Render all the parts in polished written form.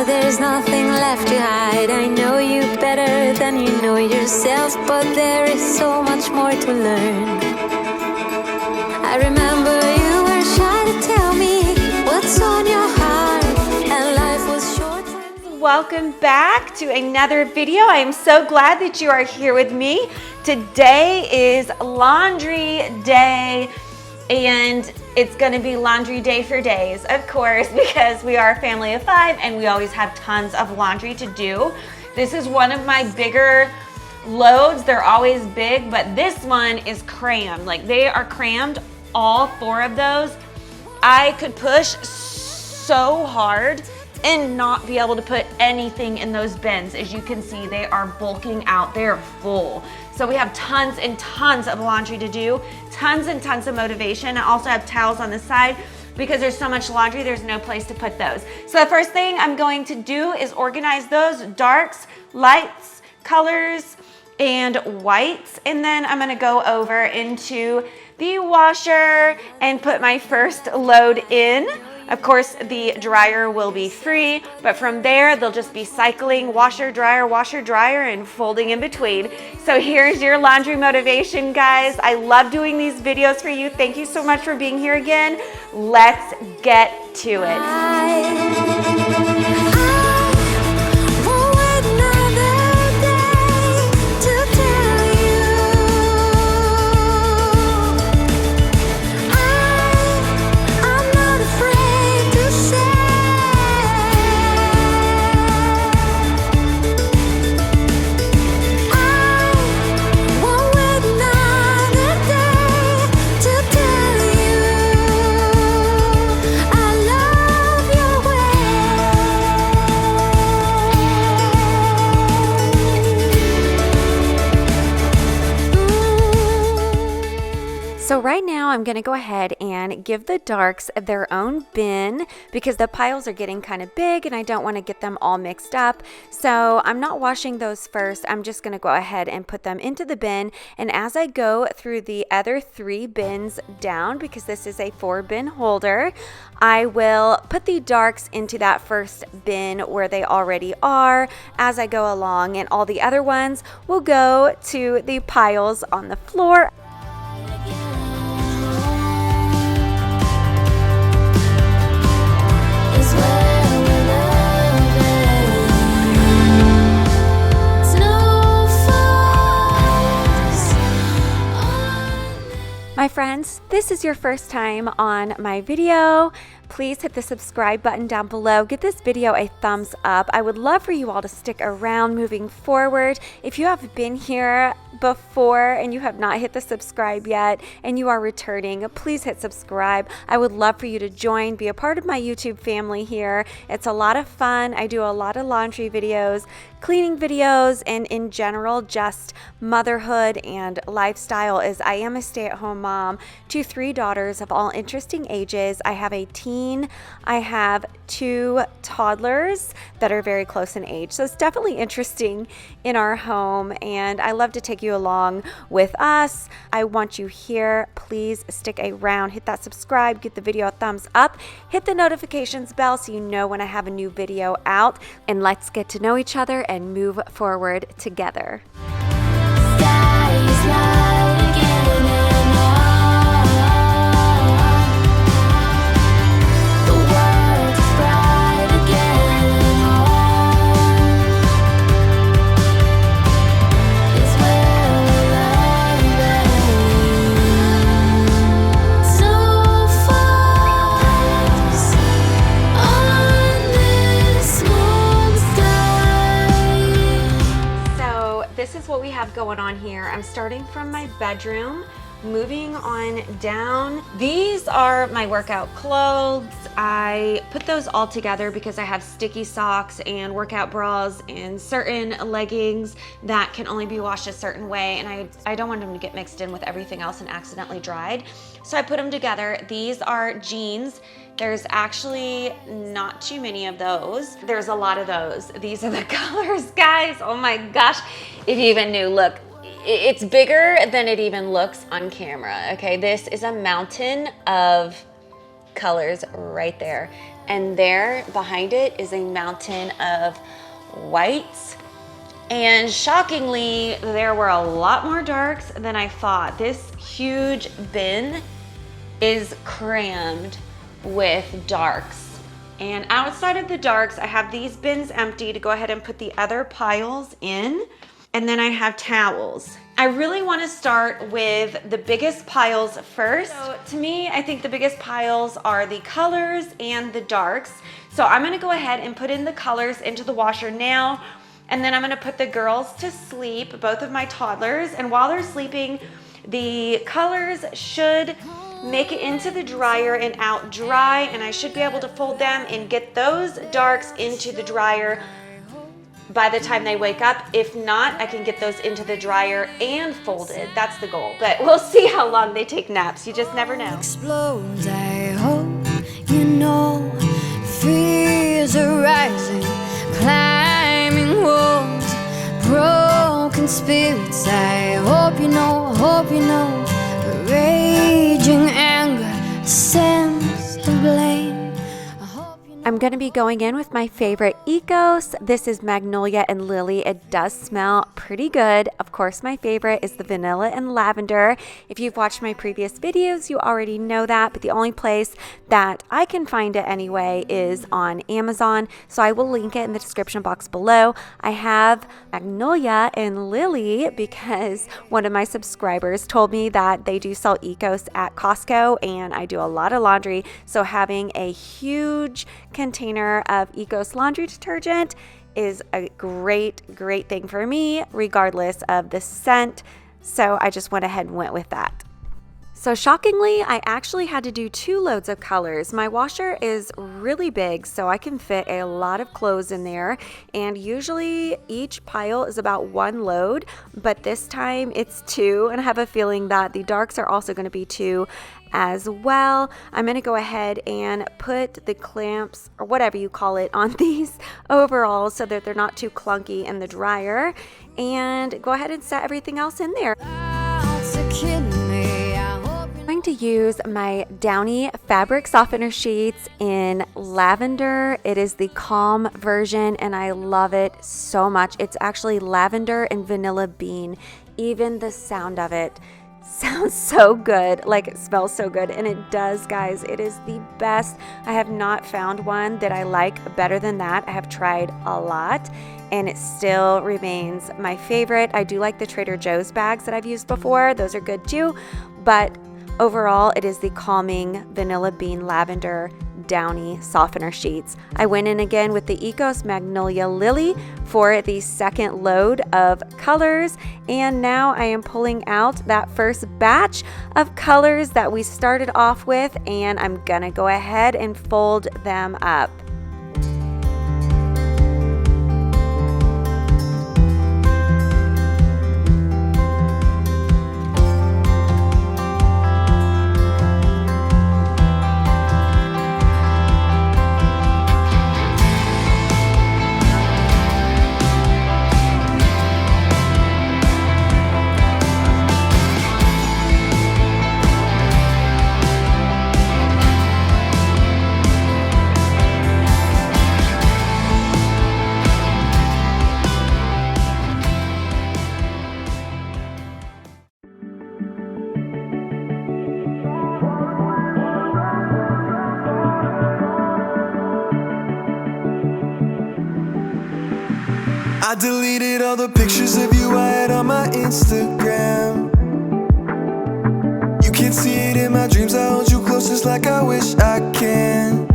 There's nothing left to hide. I know you better than you know yourself, but there is so much more to learn. I remember you were shy to tell me what's on your heart, and life was short. Welcome back to another video. I am so glad that you are here with me. Today is laundry day, and it's gonna be laundry day for days, of course, because we are a family of 5 and we always have tons of laundry to do. This is one of my bigger loads. They're always big, but this one is crammed. Like, they are crammed, all 4 of those. I could push so hard and not be able to put anything in those bins. As you can see, they are bulking out, they're full. So we have tons and tons of laundry to do, tons and tons of motivation. I also have towels on the side because there's so much laundry, there's no place to put those. So the first thing I'm going to do is organize those darks, lights, colors, and whites. And then I'm gonna go over into the washer and put my first load in. Of course, the dryer will be free, but from there, they'll just be cycling washer, dryer, and folding in between. So here's your laundry motivation, guys. I love doing these videos for you. Thank you so much for being here again. Let's get to it. So right now I'm going to go ahead and give the darks their own bin because the piles are getting kind of big and I don't want to get them all mixed up. So I'm not washing those first. I'm just going to go ahead and put them into the bin. And as I go through the other 3 bins down, because this is a 4-bin holder, I will put the darks into that first bin where they already are as I go along, and all the other ones will go to the piles on the floor. My friends, this is your first time on my video. Please hit the subscribe button down below. Give this video a thumbs up. I would love for you all to stick around moving forward. If you have been here before and you have not hit the subscribe yet and you are returning, please hit subscribe. I would love for you to join, be a part of my YouTube family here. It's a lot of fun. I do a lot of laundry videos, cleaning videos, and in general just motherhood and lifestyle, as I am a stay-at-home mom to 3 daughters of all interesting ages. I have a teen, I have 2 toddlers that are very close in age, so it's definitely interesting in our home, and I love to take you along with us. I want you here. Please stick around, hit that subscribe, give the video a thumbs up, hit the notifications bell so you know when I have a new video out, and let's get to know each other and move forward together. This is what we have going on here. I'm starting from my bedroom. moving on down, these are my workout clothes. I put those all together because I have sticky socks and workout bras and certain leggings that can only be washed a certain way, and I don't want them to get mixed in with everything else and accidentally dried. So I put them together. These are jeans. There's actually not too many of those. There's a lot of those. These are the colors, guys. Oh my gosh, if you even knew, look. It's bigger than it even looks on camera, okay? This is a mountain of colors right there. And there behind it is a mountain of whites. And shockingly, there were a lot more darks than I thought. This huge bin is crammed with darks. And outside of the darks, I have these bins empty to go ahead and put the other piles in. And then I have towels. I really want to start with the biggest piles first. So to me, I think the biggest piles are the colors and the darks. So I'm going to go ahead and put in the colors into the washer now. And then I'm going to put the girls to sleep, both of my toddlers. And while they're sleeping, the colors should make it into the dryer and out dry. And I should be able to fold them and get those darks into the dryer by the time they wake up. If not, I can get those into the dryer and folded. That's the goal. But we'll see how long they take naps. You just never know. Explodes, I hope you know. Fears are rising, climbing walls, broken spirits. I hope you know, raging anger, sense of blame. I'm going to be going in with my favorite Ecos. This is Magnolia and Lily. It does smell pretty good. Of course, my favorite is the vanilla and lavender. If you've watched my previous videos, you already know that, but the only place that I can find it anyway is on Amazon, so I will link it in the description box below. I have Magnolia and Lily because one of my subscribers told me that they do sell Ecos at Costco, and I do a lot of laundry, so having a huge container of Ecos laundry detergent is a great thing for me, regardless of the scent. So I just went ahead and went with that. So shockingly, I actually had to do 2 loads of colors. My washer is really big, so I can fit a lot of clothes in there. And usually each pile is about 1 load, but this time it's 2. And I have a feeling that the darks are also going to be 2 as well. I'm going to go ahead and put the clamps, or whatever you call it, on these overalls so that they're not too clunky in the dryer. And go ahead and set everything else in there. I'm going to use my Downy fabric softener sheets in lavender. It is the calm version and I love it so much. It's actually lavender and vanilla bean. Even the sound of it sounds so good, like it smells so good, and it does, guys. It is the best. I have not found one that I like better than that. I have tried a lot and it still remains my favorite. I do like the Trader Joe's bags that I've used before. Those are good too, but overall it is the calming vanilla bean lavender Downy softener sheets. I went in again with the Ecos Magnolia Lily for the second load of colors, and now I am pulling out that first batch of colors that we started off with, and I'm gonna go ahead and fold them up. I deleted all the pictures of you I had on my Instagram. You can't see it in my dreams, I hold you close just like I wish I can.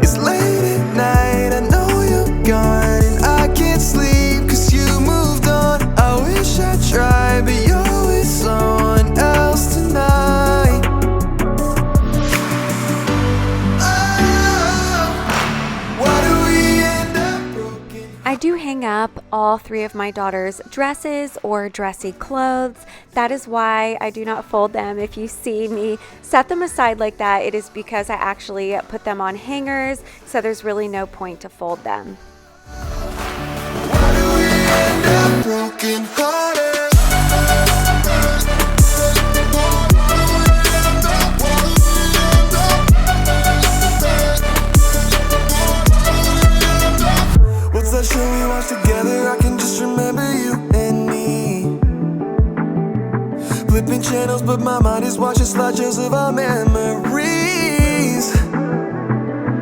It's late at night, I know you're gone, and I can't sleep cause you moved on. I wish I tried, but you're always on. I do hang up all 3 of my daughter's dresses or dressy clothes. That is why I do not fold them. If you see me set them aside like that, it is because I actually put them on hangers, so there's really no point to fold them. Why do we end up broken hearted? What's that show we watched together? I can just remember you and me. Flipping channels, but my mind is watching slideshows of our memories.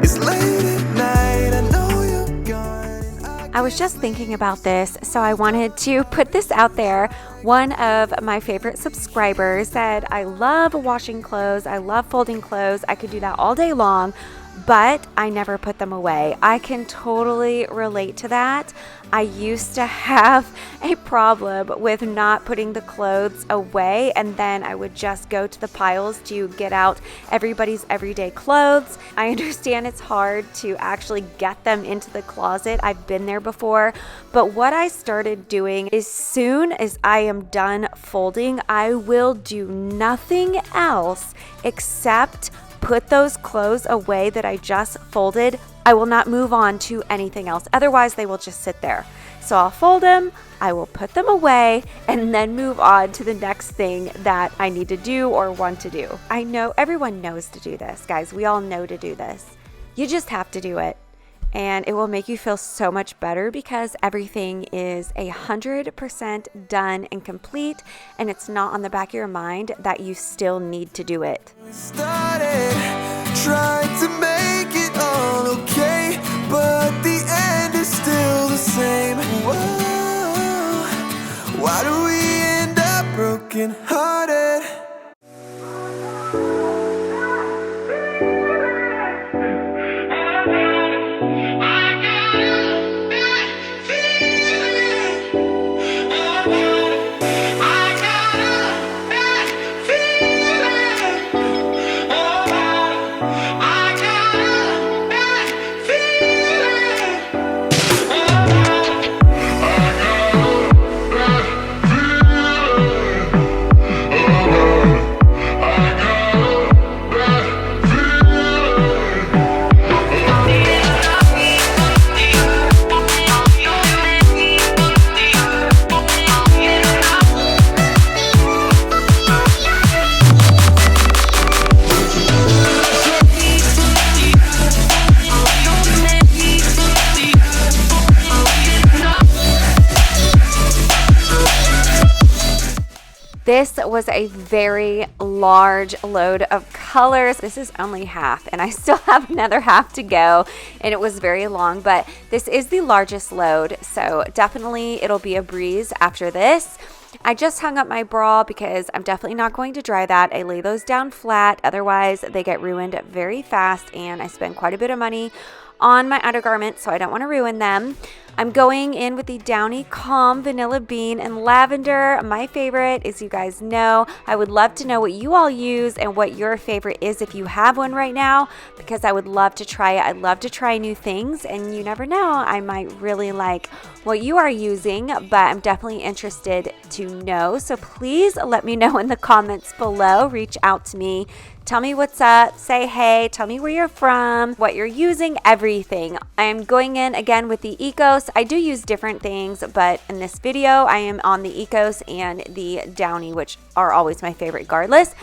It's late at night, I know you're gone. I was just thinking about this, so I wanted to put this out there. One of my favorite subscribers said, I love washing clothes, I love folding clothes, I could do that all day long, but I never put them away. I can totally relate to that. I used to have a problem with not putting the clothes away, and then I would just go to the piles to get out everybody's everyday clothes. I understand it's hard to actually get them into the closet. I've been there before, but what I started doing is, soon as I am done folding, I will do nothing else except put those clothes away that I just folded. I will not move on to anything else. Otherwise, they will just sit there. So I'll fold them, I will put them away, and then move on to the next thing that I need to do or want to do. I know everyone knows to do this, guys. We all know to do this. You just have to do it. And it will make you feel so much better because everything is 100% done and complete, and it's not on the back of your mind that you still need to do it. Started trying to make it all okay, but the end is still the same. Whoa, why do we end up broken hearted? This was a very large load of colors. This is only half, and I still have another half to go, and it was very long, but this is the largest load, so definitely it'll be a breeze after this. I just hung up my bra because I'm definitely not going to dry that. I lay those down flat, otherwise they get ruined very fast, and I spend quite a bit of money on my undergarments, so I don't want to ruin them. I'm going in with the Downy Calm Vanilla Bean and Lavender. My favorite, as you guys know. I would love to know what you all use and what your favorite is if you have one right now, because I would love to try it. I love to try new things, and you never know, I might really like what you are using, but I'm definitely interested to know. So please let me know in the comments below. Reach out to me. Tell me what's up, say hey, tell me where you're from, what you're using, everything. I'm going in again with the Ecos. I do use different things, but in this video, I am on the Ecos and the Downy, which are always my favorite regardless.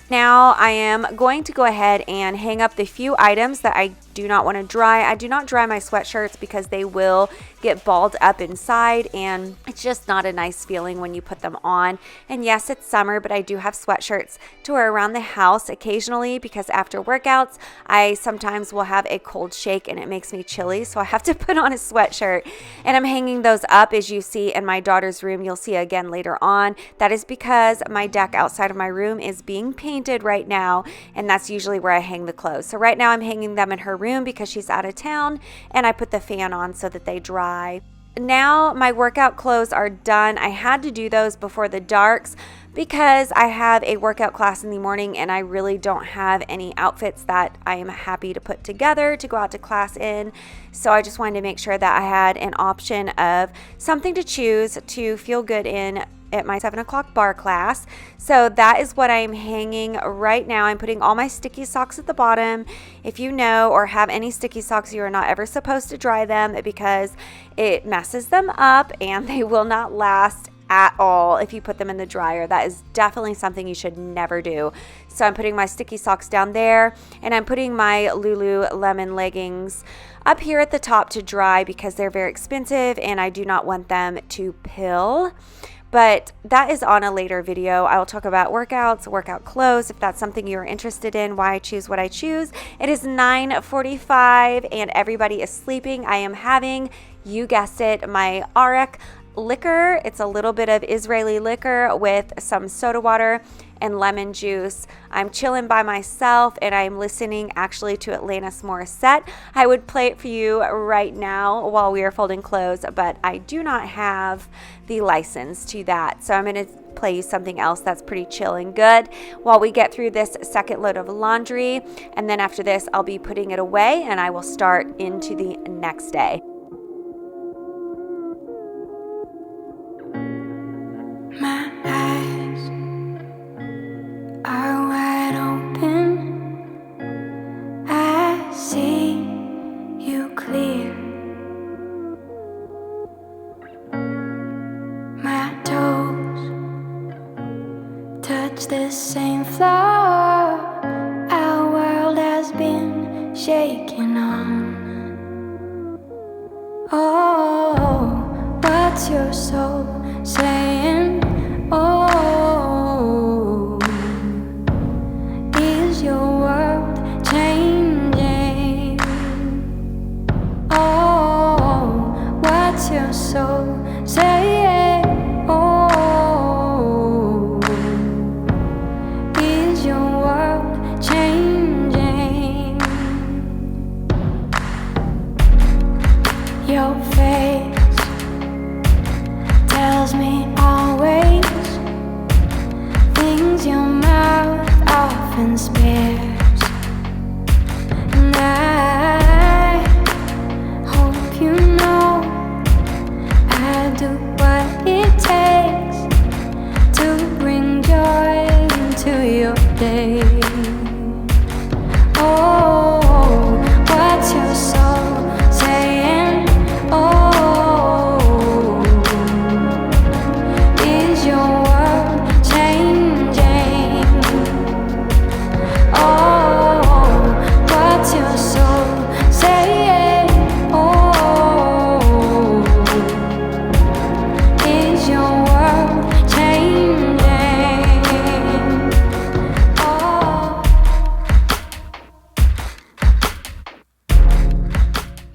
Now I am going to go ahead and hang up the few items that I do not want to dry. I do not dry my sweatshirts because they will get balled up inside, and it's just not a nice feeling when you put them on. And yes, it's summer, but I do have sweatshirts to wear around the house occasionally because after workouts, I sometimes will have a cold shake and it makes me chilly, so I have to put on a sweatshirt. And I'm hanging those up, as you see in my daughter's room. You'll see again later on. That is because my deck outside of my room is being painted right now, and that's usually where I hang the clothes. So right now I'm hanging them in her room because she's out of town, and I put the fan on so that they dry. now my workout clothes are done. I had to do those before the darks because I have a workout class in the morning and I really don't have any outfits that I am happy to put together to go out to class in. So I just wanted to make sure that I had an option of something to choose to feel good in at my 7 o'clock bar class. So that is what I'm hanging right now. I'm putting all my sticky socks at the bottom. If you know or have any sticky socks, you are not ever supposed to dry them because it messes them up and they will not last at all if you put them in the dryer. That is definitely something you should never do. So I'm putting my sticky socks down there and I'm putting my Lululemon leggings up here at the top to dry because they're very expensive and I do not want them to pill. But that is on a later video. I will talk about workouts, workout clothes, if that's something you're interested in, why I choose what I choose. It is 9:45 and everybody is sleeping. I am having, you guessed it, my Arak liquor. It's a little bit of Israeli liquor with some soda water and lemon juice. I'm chilling by myself and I'm listening actually to Alanis Morissette. I would play it for you right now while we are folding clothes, but I do not have the license to that. So I'm going to play you something else that's pretty chill and good while we get through this second load of laundry. And then after this, I'll be putting it away and I will start into the next day. My eyes are wide open. I see you clear. My toes touch the same floor. Our world has been shaken on. Oh, what's your soul saying? Oh, is your world changing? Oh, what's your soul saying? Oh, is your world changing? Your face tells me always things your mouth often spares, and I hope you know I do what it takes to bring joy into your day. Oh, what's your soul saying? Oh, is your world changing? Oh, what's your soul saying? Oh, is your world changing? Oh.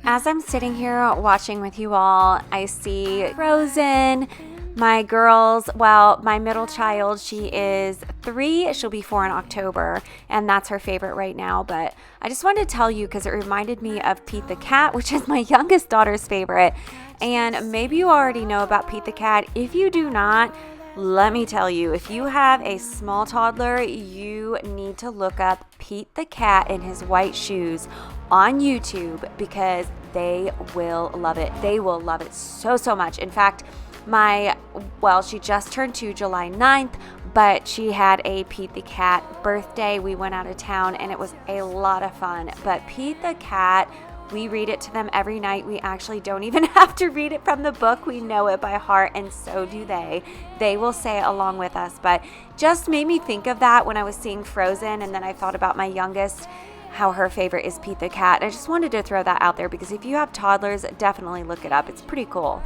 As I'm sitting here watching with you all, I see Frozen. My girls, well, my middle child, she is 3. She'll be 4 in October, and that's her favorite right now. But I just wanted to tell you because it reminded me of Pete the Cat, which is my youngest daughter's favorite. And maybe you already know about Pete the Cat. If you do not, let me tell you, if you have a small toddler, you need to look up Pete the Cat in his white shoes on YouTube because they will love it. They will love it so, so much. In fact, she just turned 2 July 9th, but she had a Pete the Cat birthday. We went out of town and it was a lot of fun. But Pete the Cat, we read it to them every night. We actually don't even have to read it from the book. We know it by heart, and so do they. They will say it along with us. But just made me think of that when I was seeing Frozen, and then I thought about my youngest, how her favorite is Pete the Cat. I just wanted to throw that out there because if you have toddlers, definitely look it up. It's pretty cool.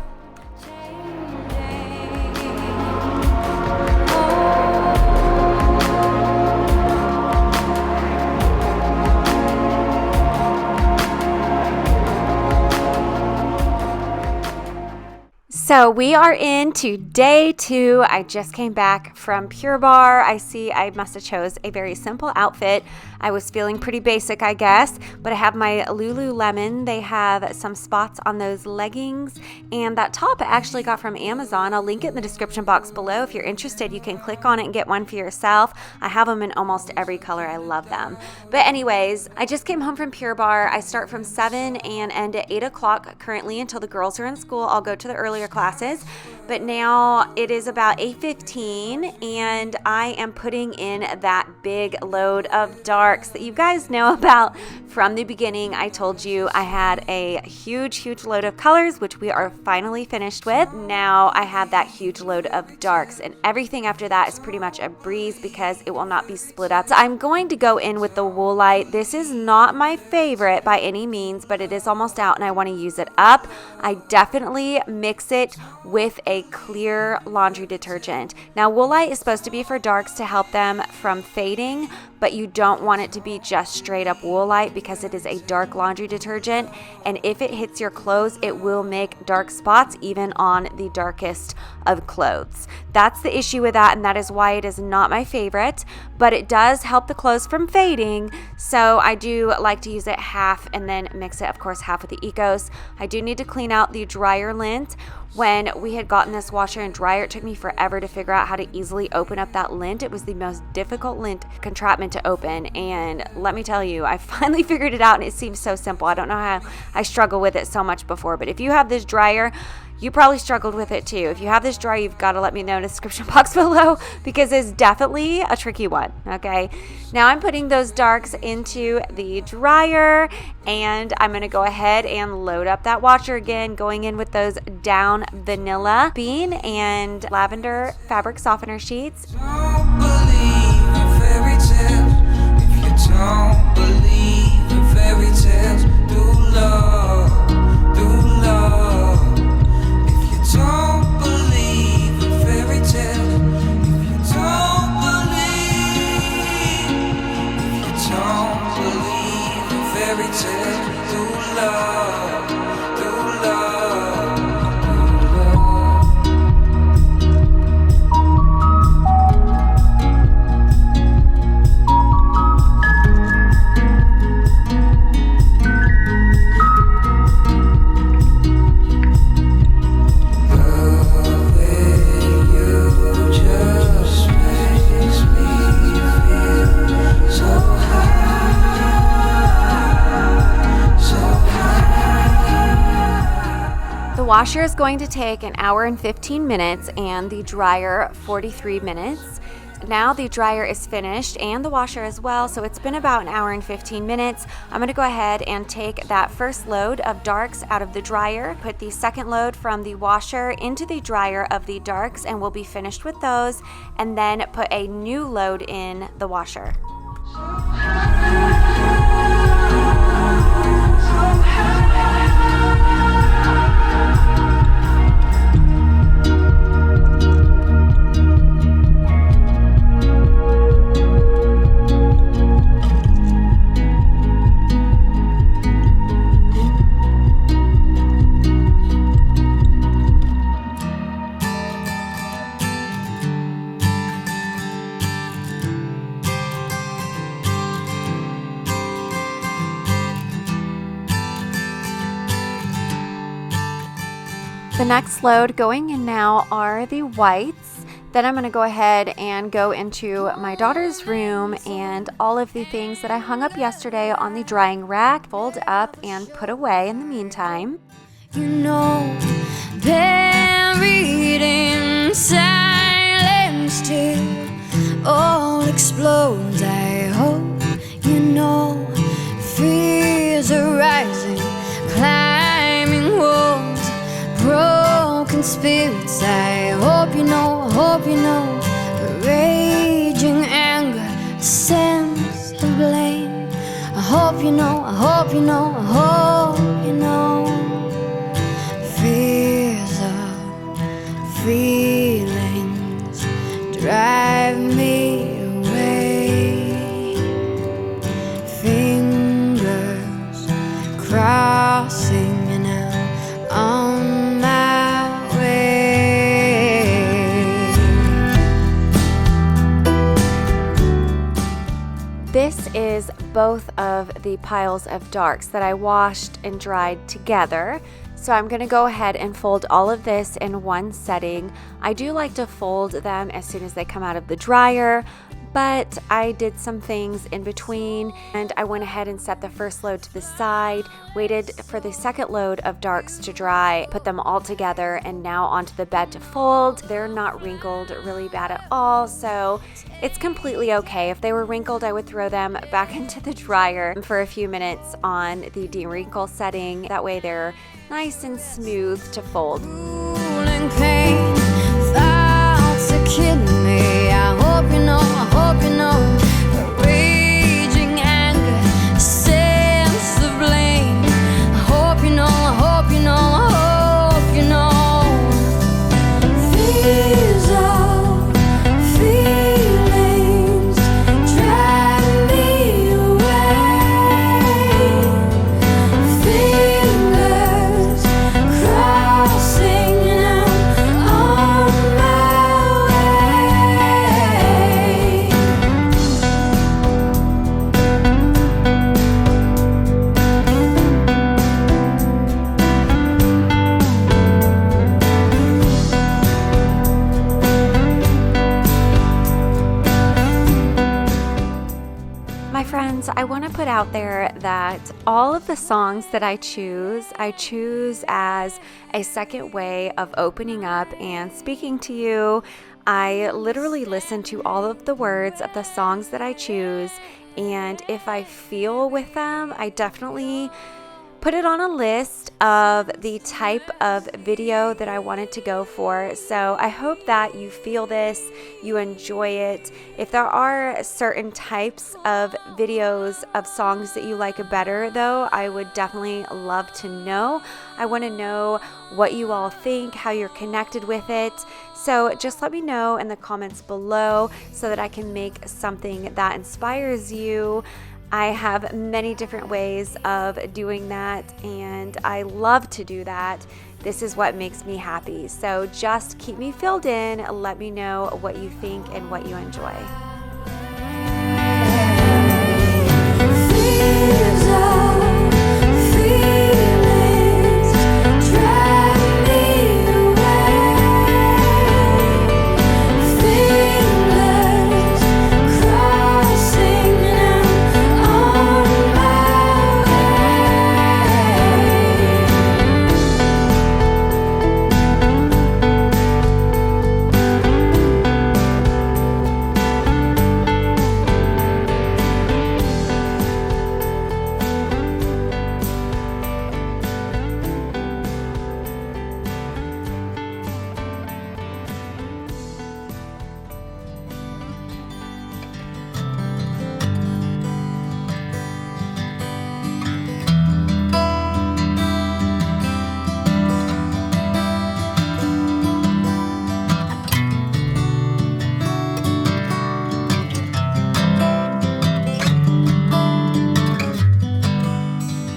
So we are into day 2. I just came back from Pure Barre. I see I must have chose a very simple outfit. I was feeling pretty basic, I guess, but I have my Lululemon. They have some spots on those leggings, and that top I actually got from Amazon. I'll link it in the description box below. If you're interested, you can click on it and get one for yourself. I have them in almost every color. I love them. But anyways, I just came home from Pure Barre. I start from 7 and end at 8 o'clock currently until the girls are in school. I'll go to the earlier classes, but now it is about 8:15 and I am putting in that big load of darks that you guys know about from the beginning. I told you I had a huge load of colors, which we are finally finished with. Now I have that huge load of darks, and everything after that is pretty much a breeze because it will not be split up. So I'm going to go in with the Woolite. This is not my favorite by any means, but it is almost out and I want to use it up. I definitely mix it with a clear laundry detergent. Now Woolite is supposed to be for darks to help them from fading, but you don't want it to be just straight up Woolite because it is a dark laundry detergent, and if it hits your clothes, it will make dark spots even on the darkest of clothes. That's the issue with that, and that is why it is not my favorite, but it does help the clothes from fading, so I do like to use it half and then mix it, of course, half with the Ecos. I do need to clean out the dryer lint. When we had gotten this washer and dryer, it took me forever to figure out how to easily open up that lint. It was the most difficult lint contraption to open, and let me tell you, I finally figured it out, and it seems so simple. I don't know how I struggled with it so much before, but if you have this dryer, you probably struggled with it too. If you have this dryer, you've got to let me know in the description box below because it's definitely a tricky one, okay? Now I'm putting those darks into the dryer, and I'm going to go ahead and load up that washer again, going in with those down vanilla bean and lavender fabric softener sheets. Don't believe in fairy tales if you don't believe in fairy tales. Do love, do love. If you don't believe in fairy tales, if you don't believe in fairy tales, do love, do love, do love. The washer is going to take an hour and 15 minutes and the dryer 43 minutes. Now the dryer is finished and the washer as well, so it's been about an hour and 15 minutes. I'm going to go ahead and take that first load of darks out of the dryer, put the second load from the washer into the dryer of the darks, and we'll be finished with those, and then put a new load in the washer. The next load going in now are the whites. Then I'm going to go ahead and go into my daughter's room, and all of the things that I hung up yesterday on the drying rack, fold up and put away in the meantime. You know, buried in silence till all explodes. I hope you know, fears are rising, climbing walls, broken spirits. I hope you know, raging anger, sense of blame. I hope you know, I hope you know, I hope you know. Fears of feelings drive me away. Fingers crossing and I'm on my way. both of the piles of darks that I washed and dried together. So I'm gonna go ahead and fold all of this in one setting. I do like to fold them as soon as they come out of the dryer, but I did some things in between, and I went ahead and set the first load to the side, waited for the second load of darks to dry, put them all together, and now onto the bed to fold. They're not wrinkled really bad at all, so it's completely okay. If they were wrinkled, I would throw them back into the dryer for a few minutes on the de-wrinkle setting. That way they're nice and smooth to fold. Pain, thoughts are killing me. I hope you know, raging anger, sense of blame. I hope you know, these are feelings drag me away. Fingers crossing now on my way. My friends, I want to put out there that all of the songs that I choose as a second way of opening up and speaking to you. I literally listen to all of the words of the songs that I choose, and if I feel with them, I definitely put it on a list of the type of video that I wanted to go for. So I hope that you feel this, you enjoy it. If there are certain types of videos of songs that you like better though, I would definitely love to know. I want to know what you all think, how you're connected with it. So just let me know in the comments below so that I can make something that inspires you. I have many different ways of doing that, and I love to do that. This is what makes me happy. So just keep me filled in. Let me know what you think and what you enjoy. These are feelings drag me away. Fingers crossing now on my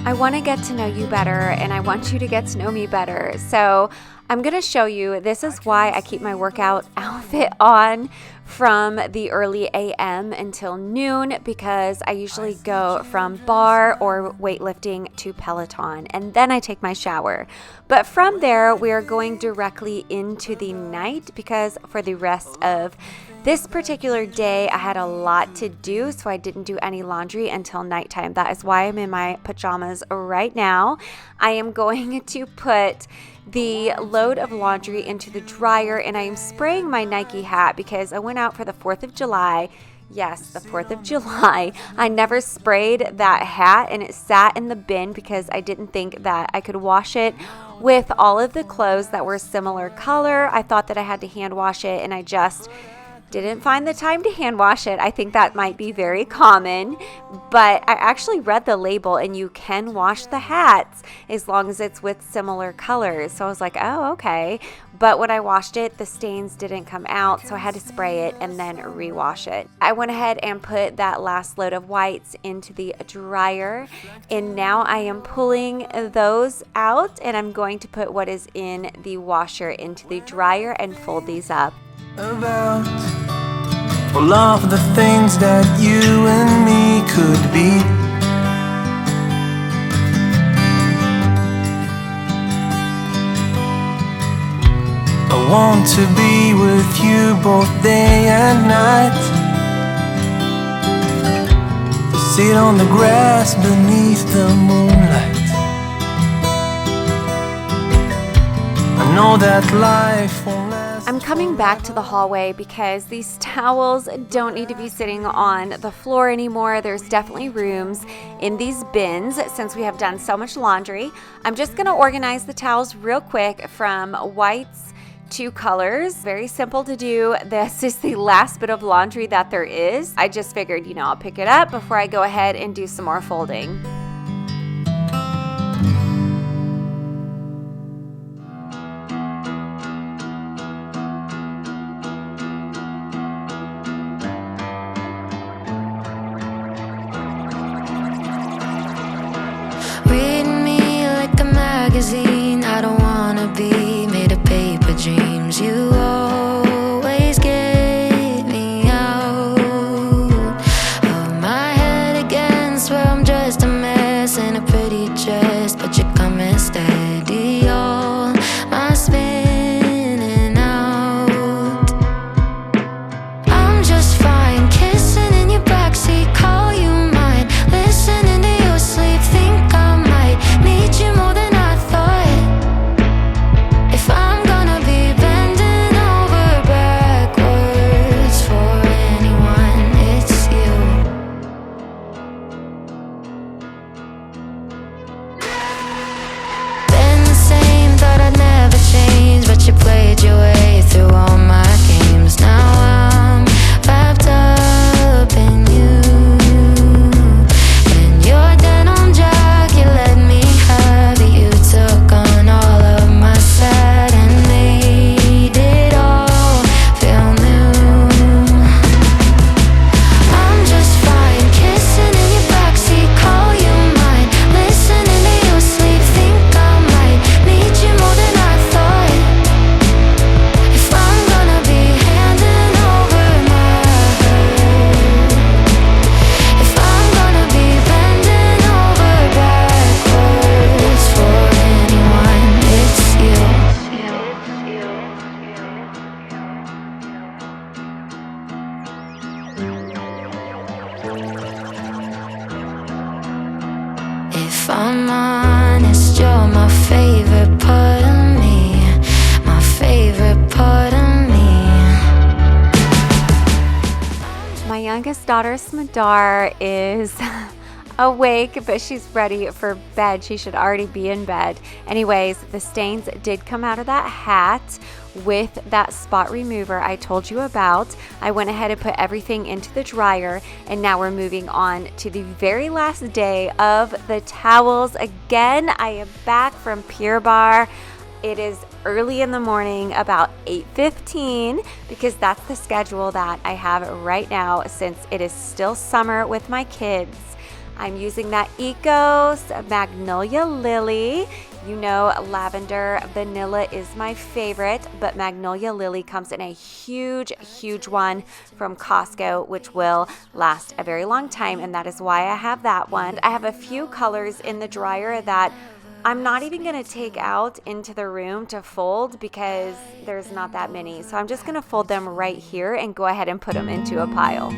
I want to get to know you better, and I want you to get to know me better. So I'm going to show you, this is why I keep my workout outfit on from the early AM until noon, because I usually go from bar or weightlifting to Peloton, and then I take my shower. But from there, we are going directly into the night, because for the rest of this particular day, I had a lot to do, so I didn't do any laundry until nighttime. That is why I'm in my pajamas right now. I am going to put the load of laundry into the dryer, and I am spraying my Nike hat because I went out for the 4th of July. Yes, the 4th of July. I never sprayed that hat, and it sat in the bin because I didn't think that I could wash it with all of the clothes that were similar color. I thought that I had to hand wash it, and I just didn't find the time to hand wash it. I think that might be very common, but I actually read the label and you can wash the hats as long as it's with similar colors. So I was like, oh, okay. But when I washed it, the stains didn't come out, so I had to spray it and then rewash it. I went ahead and put that last load of whites into the dryer, and now I am pulling those out, and I'm going to put what is in the washer into the dryer and fold these up. About all of the things that you and me could be. I want to be with you both day and night, to sit on the grass beneath the moonlight. I know that life won't last. I'm coming back to the hallway because these towels don't need to be sitting on the floor anymore. There's definitely rooms in these bins since we have done so much laundry. I'm just gonna organize the towels real quick from whites to colors. Very simple to do. This is the last bit of laundry that there is. I just figured, I'll pick it up before I go ahead and do some more folding. Read me like a magazine. I don't wanna be made of paper dreams. You always get me out of my head again. Swear I'm just a mess in a pretty dress, but you're coming steady. All my spinning out. I'm just fine kissing in your backseat, call you mine, listening to your sleep. Think I might need you more than I thought. If I'm gonna be bending over backwards for anyone, it's you. Been the same, thought I'd never change, but you played your way through all my games. Now I'm wrapped up in you. And your denim jacket let me have it. You took on all of my sad and made it all feel new. I'm just fine kissing in your backseat, call you mine, listening to your sleep. Think I might need you more than I thought. If I'm gonna be handing over my hurt, if I'm gonna be bending over backwards for anyone, it's you. If I'm honest, you're my favorite part of me, my favorite part of me. My youngest daughter, Smadar, is awake, but she's ready for bed. She should already be in bed. Anyways, the stains did come out of that hat with that spot remover I told you about. I went ahead and put everything into the dryer, and now we're moving on to the very last day of the towels. Again, I am back from Pure Barre. It is early in the morning, about 8:15, because that's the schedule that I have right now since it is still summer with my kids. I'm using that Ecos Magnolia Lily. You know, lavender vanilla is my favorite, but Magnolia Lily comes in a huge, huge one from Costco, which will last a very long time, and that is why I have that one. I have a few colors in the dryer that I'm not even going to take out into the room to fold because there's not that many. So I'm just going to fold them right here and go ahead and put them into a pile.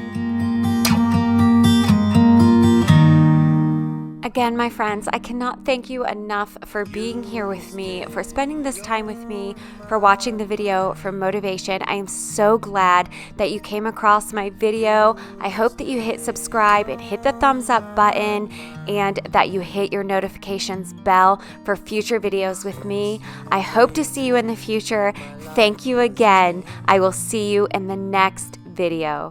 Again, my friends, I cannot thank you enough for being here with me, for spending this time with me, for watching the video for motivation. I am so glad that you came across my video. I hope that you hit subscribe and hit the thumbs up button, and that you hit your notifications bell for future videos with me. I hope to see you in the future. Thank you again. I will see you in the next video.